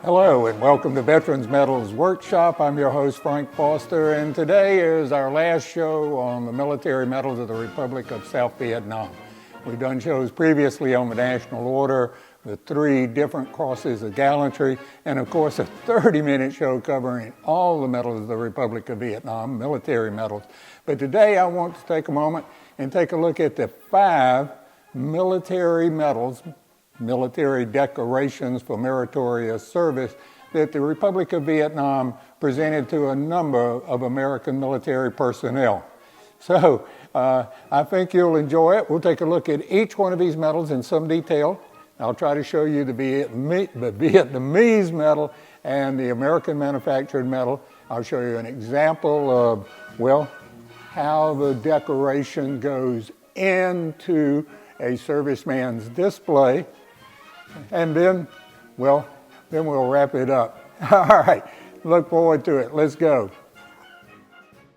Hello and welcome to Veterans Medals Workshop. I'm your host Frank Foster, and today is our last show on the military medals of the Republic of South Vietnam. We've done shows previously on the National Order, the 3 different crosses of gallantry, and of course a 30-minute show covering all the medals of the Republic of Vietnam, military medals. But today I want to take a moment and take a look at the 5 military medals, military decorations for meritorious service that the Republic of Vietnam presented to a number of American military personnel. So I think you'll enjoy it. We'll take a look at each one of these medals in some detail. I'll try to show you the Vietnamese medal and the American manufactured medal. I'll show you an example of, well, how the decoration goes into a serviceman's display. And then we'll wrap it up. All right, look forward to it. Let's go.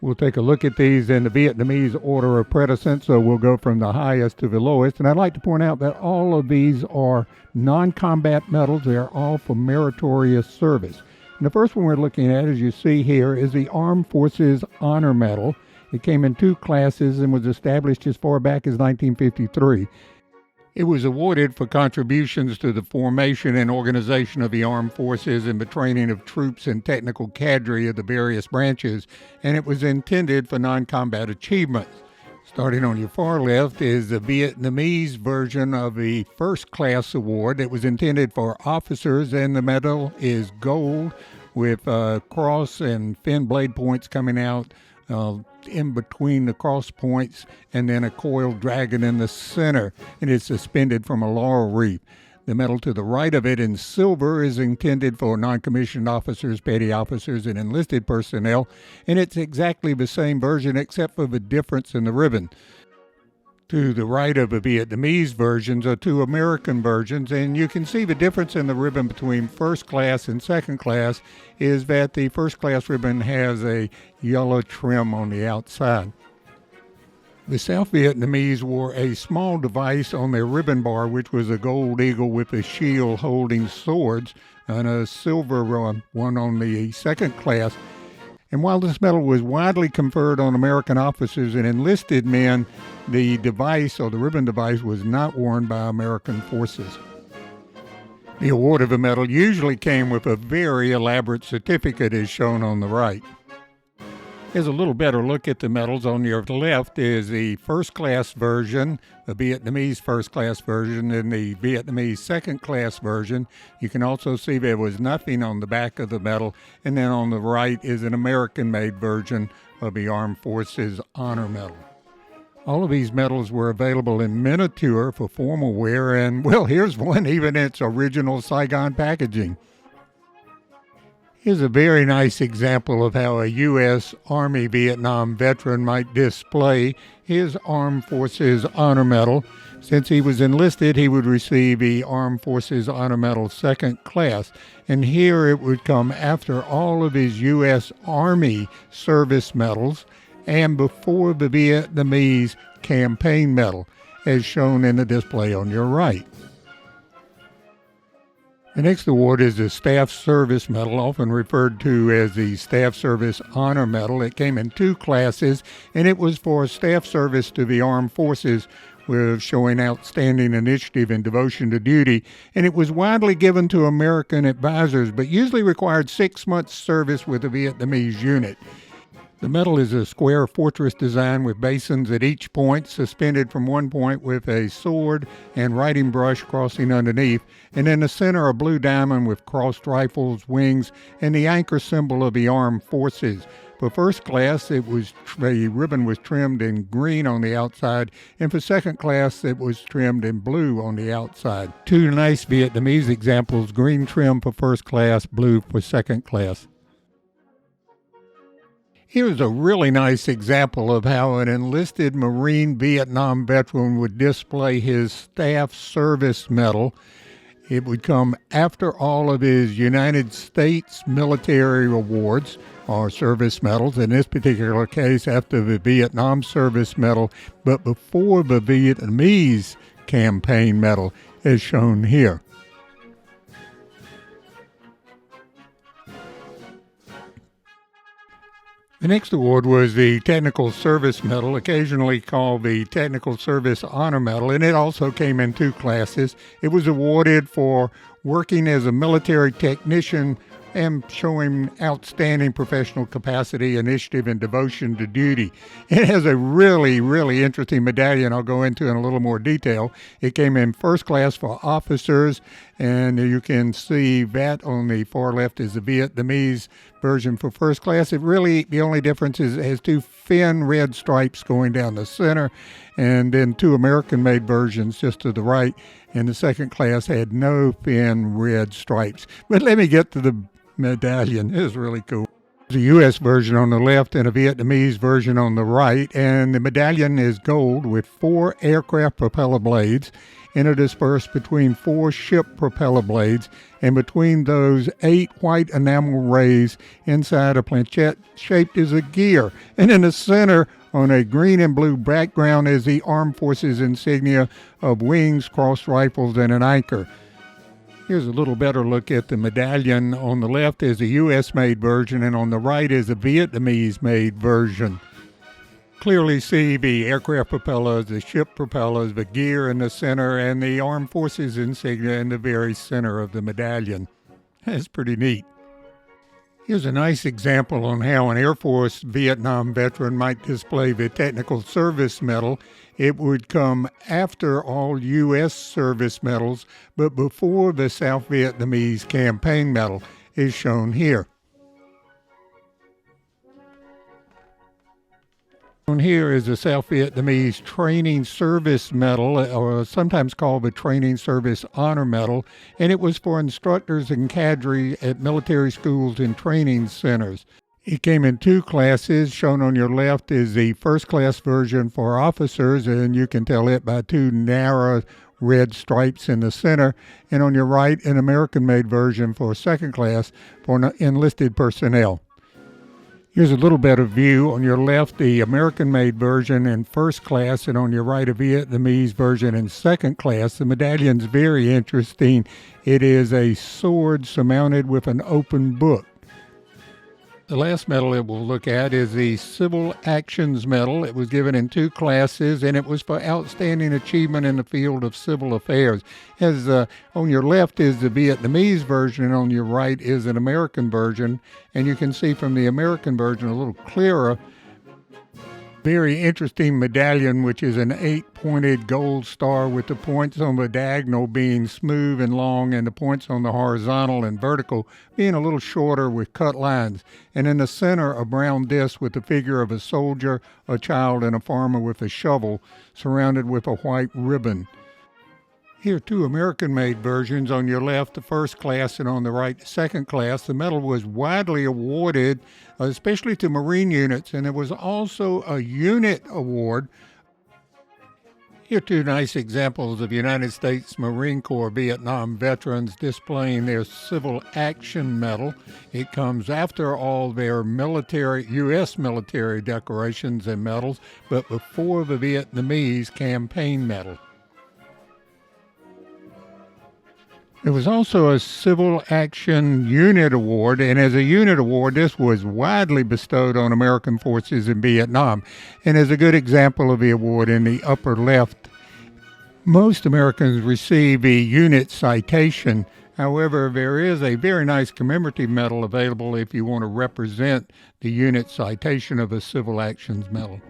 We'll take a look at these in the Vietnamese order of precedence, so we'll go from the highest to the lowest. And I'd like to point out that all of these are non-combat medals. They are all for meritorious service. And the first one we're looking at, as you see here, is the Armed Forces Honor Medal. It came in 2 classes and was established as far back as 1953. It was awarded for contributions to the formation and organization of the armed forces and the training of troops and technical cadre of the various branches, and it was intended for non-combat achievements. Starting on your far left is the Vietnamese version of the first class award that was intended for officers, and the medal is gold with cross and fin blade points coming out in between the cross points, and then a coiled dragon in the center, and it's suspended from a laurel wreath. The medal to the right of it in silver is intended for non-commissioned officers, petty officers, and enlisted personnel, and it's exactly the same version except for the difference in the ribbon. To the right of the Vietnamese versions are 2 American versions, and you can see the difference in the ribbon between first class and second class is that the first class ribbon has a yellow trim on the outside. The South Vietnamese wore a small device on their ribbon bar, which was a gold eagle with a shield holding swords, and a silver one on the second class. And while this medal was widely conferred on American officers and enlisted men, the device, or the ribbon device, was not worn by American forces. The award of a medal usually came with a very elaborate certificate, as shown on the right. Here's a little better look at the medals. On your left is the first class version, the Vietnamese first class version, and the Vietnamese second class version. You can also see there was nothing on the back of the medal. And then on the right is an American-made version of the Armed Forces Honor Medal. All of these medals were available in miniature for formal wear, and, well, here's one even in its original Saigon packaging. Here's a very nice example of how a U.S. Army Vietnam veteran might display his Armed Forces Honor Medal. Since he was enlisted, he would receive the Armed Forces Honor Medal second class, and here it would come after all of his U.S. Army service medals and before the Vietnamese campaign medal, as shown in the display on your right. The next award is the Staff Service Medal, often referred to as the Staff Service Honor Medal. It came in 2 classes, and it was for staff service to the armed forces with showing outstanding initiative and devotion to duty, and it was widely given to American advisors, but usually required 6 months service with a Vietnamese unit. The medal is a square fortress design with basins at each point, suspended from one point with a sword and writing brush crossing underneath, and in the center a blue diamond with crossed rifles, wings, and the anchor symbol of the armed forces. For first class, the ribbon was trimmed in green on the outside, and for second class, it was trimmed in blue on the outside. 2 nice Vietnamese examples, green trim for first class, blue for second class. Here's a really nice example of how an enlisted Marine Vietnam veteran would display his Staff Service Medal. It would come after all of his United States military awards or service medals, in this particular case after the Vietnam Service Medal, but before the Vietnamese campaign medal, as shown here. The next award was the Technical Service Medal, occasionally called the Technical Service Honor Medal, and it also came in two classes. It was awarded for working as a military technician and showing outstanding professional capacity, initiative, and devotion to duty. It has a really, really interesting medallion I'll go into in a little more detail. It came in first class for officers, and you can see that on the far left is the Vietnamese version for first class. It really, the only difference is it has two thin red stripes going down the center, and then two American-made versions just to the right, and the second class had no thin red stripes. But let me get to the medallion. It is really cool. There's a U.S. version on the left and a Vietnamese version on the right, and the medallion is gold with 4 aircraft propeller blades interdispersed between 4 ship propeller blades, and between those 8 white enamel rays inside a planchette shaped as a gear. And in the center, on a green and blue background, is the Armed Forces insignia of wings, crossed rifles, and an anchor. Here's a little better look at the medallion. On the left is a U.S.-made version, and on the right is a Vietnamese-made version. Clearly see the aircraft propellers, the ship propellers, the gear in the center, and the Armed Forces insignia in the very center of the medallion. That's pretty neat. Here's a nice example on how an Air Force Vietnam veteran might display the Technical Service Medal. It would come after all U.S. service medals, but before the South Vietnamese Campaign Medal, is shown here. Here is the South Vietnamese Training Service Medal, or sometimes called the Training Service Honor Medal, and it was for instructors and cadre at military schools and training centers. It came in 2 classes. Shown on your left is the first class version for officers, and you can tell it by 2 narrow red stripes in the center, and on your right, an American-made version for second class for enlisted personnel. Here's a little better view. On your left, the American-made version in first class, and on your right, a Vietnamese version in second class. The medallion's very interesting. It is a sword surmounted with an open book. The last medal that we'll look at is the Civil Actions Medal. It was given in 2 classes, and it was for outstanding achievement in the field of civil affairs. On your left is the Vietnamese version, and on your right is an American version. And you can see from the American version a little clearer, very interesting medallion, which is an 8-pointed gold star with the points on the diagonal being smooth and long, and the points on the horizontal and vertical being a little shorter with cut lines. And in the center, a brown disc with the figure of a soldier, a child, and a farmer with a shovel, surrounded with a white ribbon. Here are 2 American-made versions. On your left, the first class, and on the right, the second class. The medal was widely awarded, especially to Marine units, and it was also a unit award. Here are 2 nice examples of United States Marine Corps Vietnam veterans displaying their Civil Action Medal. It comes after all their U.S. military decorations and medals, but before the Vietnamese Campaign Medal. There was also a Civil Action Unit Award, and as a unit award, this was widely bestowed on American forces in Vietnam, and is a good example of the award in the upper left. Most Americans receive a unit citation. However, there is a very nice commemorative medal available if you want to represent the unit citation of a Civil Actions Medal.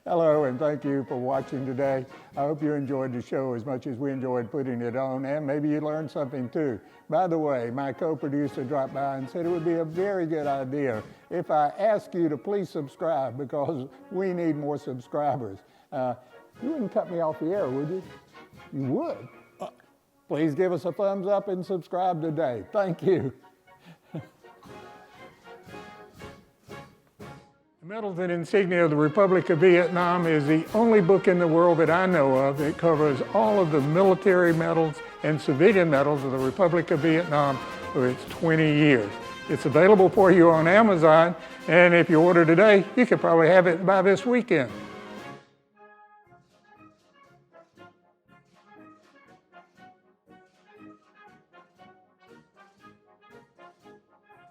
Hello, and thank you for watching today. I hope you enjoyed the show as much as we enjoyed putting it on, and maybe you learned something too. By the way, my co-producer dropped by and said it would be a very good idea if I ask you to please subscribe, because we need more subscribers. You wouldn't cut me off the air, would you? You would? Please give us a thumbs up and subscribe today. Thank you. Medals and Insignia of the Republic of Vietnam is the only book in the world that I know of that covers all of the military medals and civilian medals of the Republic of Vietnam for its 20 years. It's available for you on Amazon, and if you order today, you could probably have it by this weekend.